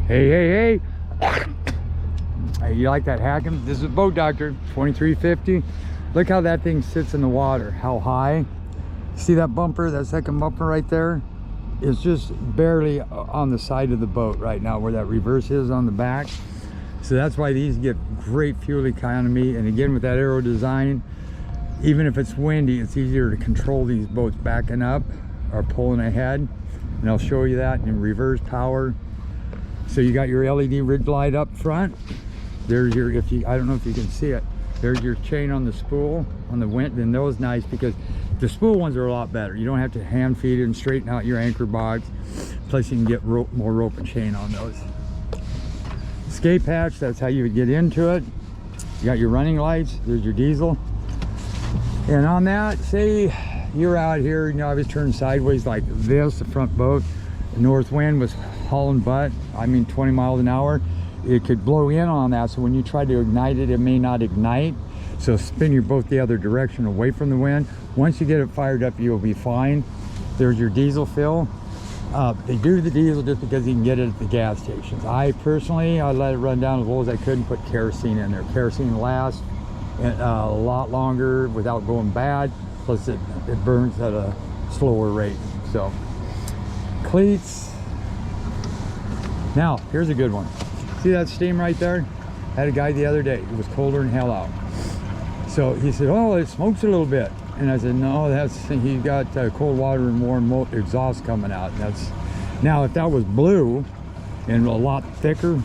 Hey. Hey, you like that hacking? This is Boat Doctor, 2350. Look how that thing sits in the water, how high. See that bumper, that second bumper right there? It's just barely on the side of the boat right now where that reverse is on the back. So that's why these get great fuel economy. And again, with that aero design, even if it's windy, it's easier to control these boats backing up or pulling ahead. And I'll show you that in reverse power. So you got your LED ridge light up front. There's your, I don't know if you can see it. There's your chain on the spool on the wind, and those nice because the spool ones are a lot better. You don't have to hand feed it and straighten out your anchor box. Plus you can get more rope and chain on those. Escape hatch, that's how you would get into it. You got your running lights, there's your diesel. And on that, say you're out here, you know, I was turned sideways like this, the front boat. The north wind was hauling butt, 20 miles an hour. It could blow in on that, so when you try to ignite it, it may not ignite. So spin your boat the other direction away from the wind. Once you get it fired up, you'll be fine. There's your diesel fill. They do the diesel just because you can get it at the gas stations. I personally, I let it run down as low as I could and put kerosene in there. Kerosene lasts a lot longer without going bad. Plus it burns at a slower rate. So cleats. Now here's a good one. See that steam right there? I had a guy the other day, it was colder than hell out. So he said, oh, it smokes a little bit. And I said, no, he got cold water and warm exhaust coming out. Now if that was blue and a lot thicker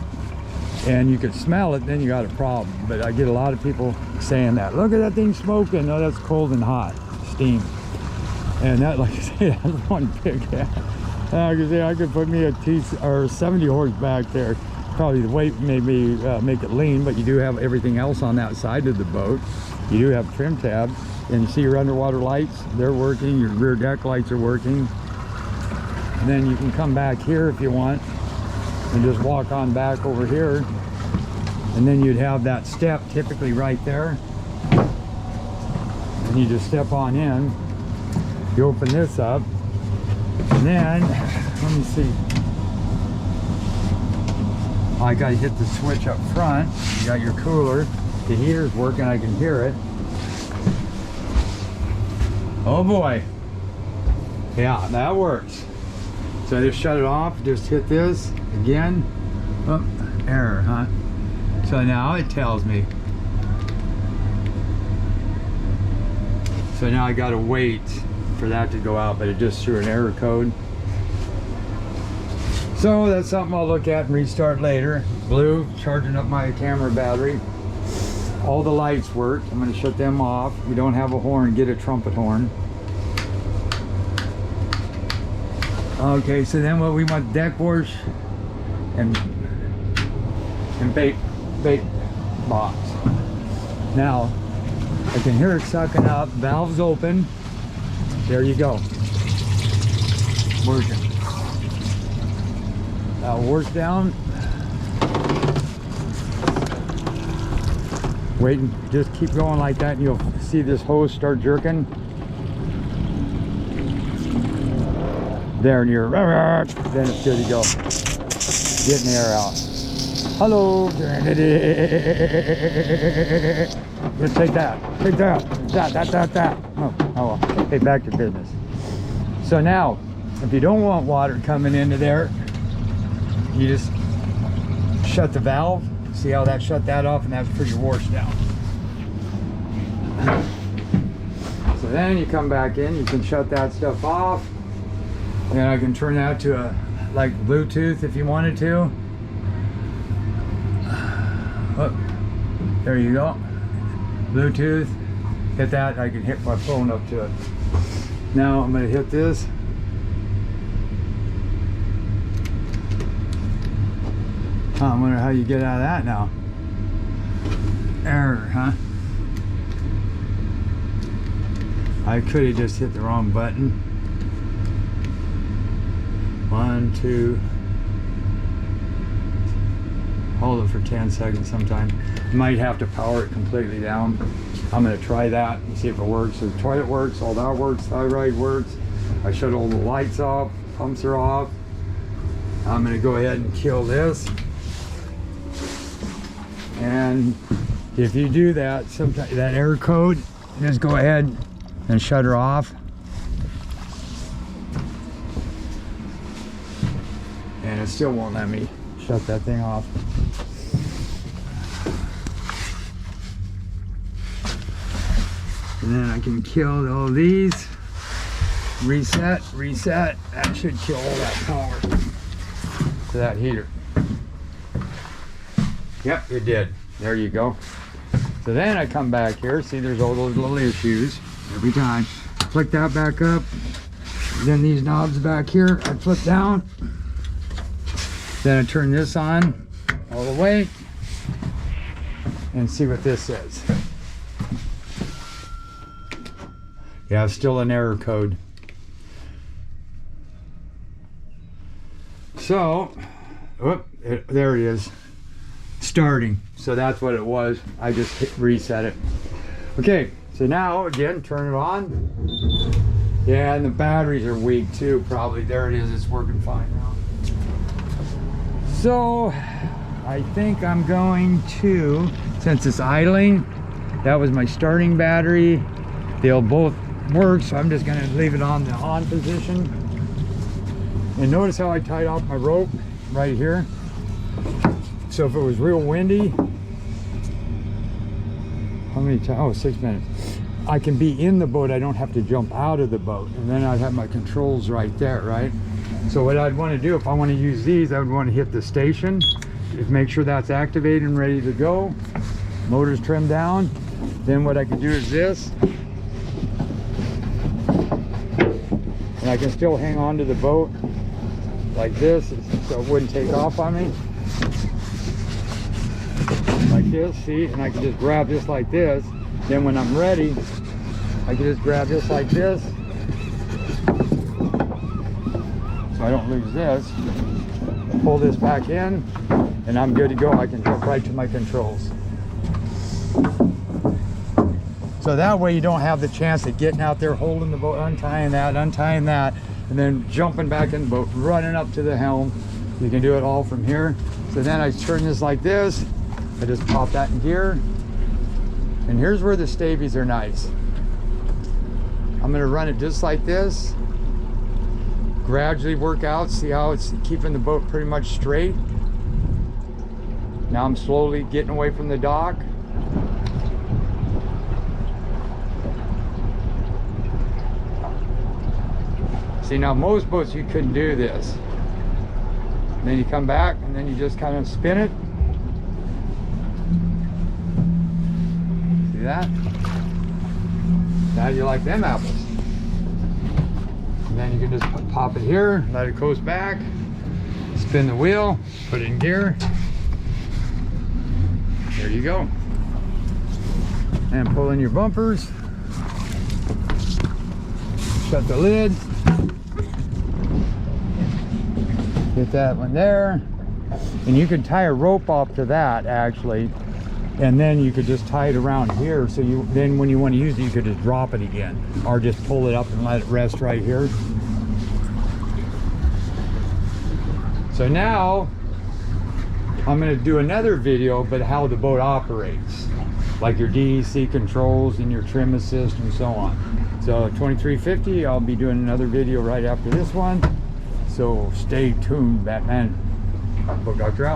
and you could smell it, then you got a problem. But I get a lot of people saying that, look at that thing smoking. No, that's cold and hot steam. And that, like I say, that's one big head. I could put me a 70 horse back there. Probably the weight maybe make it lean, but you do have everything else on that side of the boat. You do have trim tabs, and you see your underwater lights, they're working, your rear deck lights are working. And then you can come back here if you want and just walk on back over here, and then you'd have that step typically right there, and you just step on in. You open this up, and then let me see, I got to hit the switch up front. You got your cooler, the heater's working, I can hear it. Oh boy, yeah, that works. So I just shut it off, just hit this again. Oh, error, huh? So now it tells me. So now I gotta wait for that to go out, but it just threw an error code. So that's something I'll look at and restart later. Blue, charging up my camera battery. All the lights work. I'm gonna shut them off. You don't have a horn, get a trumpet horn. Okay, so then what we want, deck wash and bait box. Now, I can hear it sucking up, valves open. There you go. Working. Now work down. Wait, and just keep going like that and you'll see this hose start jerking. There near, then it's good to go. Getting the air out. Hello. Just take that. Take that. Oh well. Hey, back to business. So now, if you don't want water coming into there, you just shut the valve. See how that shut that off, and that's for your wash down. So then you come back in, you can shut that stuff off. And I can turn that to a like Bluetooth if you wanted to. Oh, there you go. Bluetooth. Hit that, I can hit my phone up to it. Now I'm going to hit this. I wonder how you get out of that now. Error, huh? I could have just hit the wrong button. 1, 2. Hold it for 10 seconds sometime. You might have to power it completely down. I'm going to try that and see if it works. So the toilet works, all that works, thyroid works. I shut all the lights off, pumps are off. I'm gonna go ahead and kill this. And if you do that, sometimes that error code, just go ahead and shut her off. And it still won't let me shut that thing off. And then I can kill all these. Reset, reset. That should kill all that power to that heater. Yep, it did. There you go. So then I come back here. See, there's all those little issues every time. Flick that back up. Then these knobs back here, I flip down. Then I turn this on all the way and see what this says. Yeah, still an error code. So, there it is, starting. So that's what it was. I just reset it. Okay, so now again, turn it on. Yeah, and the batteries are weak too, probably. There it is, it's working fine now. So, I think I'm going to, since it's idling, that was my starting battery. They'll both work, so I'm just gonna leave it on the on position. And notice how I tied off my rope right here. So if it was real windy, how many times? Oh, 6 minutes. I can be in the boat, I don't have to jump out of the boat. And then I'd have my controls right there, right? So what I'd want to do, if I want to use these, I would want to hit the station, make sure that's activated and ready to go. Motor's trimmed down. Then what I can do is this. And I can still hang on to the boat like this, so it wouldn't take off on me. Like this, see? And I can just grab this like this. Then when I'm ready, I can just grab this like this. So I don't lose this. Pull this back in, and I'm good to go. I can jump right to my controls. So that way you don't have the chance of getting out there, holding the boat, untying that, and then jumping back in the boat, running up to the helm. You can do it all from here. So then I turn this like this. I just pop that in gear. And here's where the stabies are nice. I'm gonna run it just like this. Gradually work out, see how it's keeping the boat pretty much straight. Now I'm slowly getting away from the dock. See, now most boats you couldn't do this. And then you come back and then you just kind of spin it. See that? Now you like them apples. And then you can just pop it here, let it coast back, spin the wheel, put it in gear. There you go. And pull in your bumpers. Shut the lid. Get that one there. And you can tie a rope off to that actually. And then you could just tie it around here, so you then when you want to use it, you could just drop it again, or just pull it up and let it rest right here. So now I'm going to do another video, but how the boat operates, like your DEC controls and your trim assist and so on. So 2350, I'll be doing another video right after this one. So stay tuned, Batman. Boat Doctor out.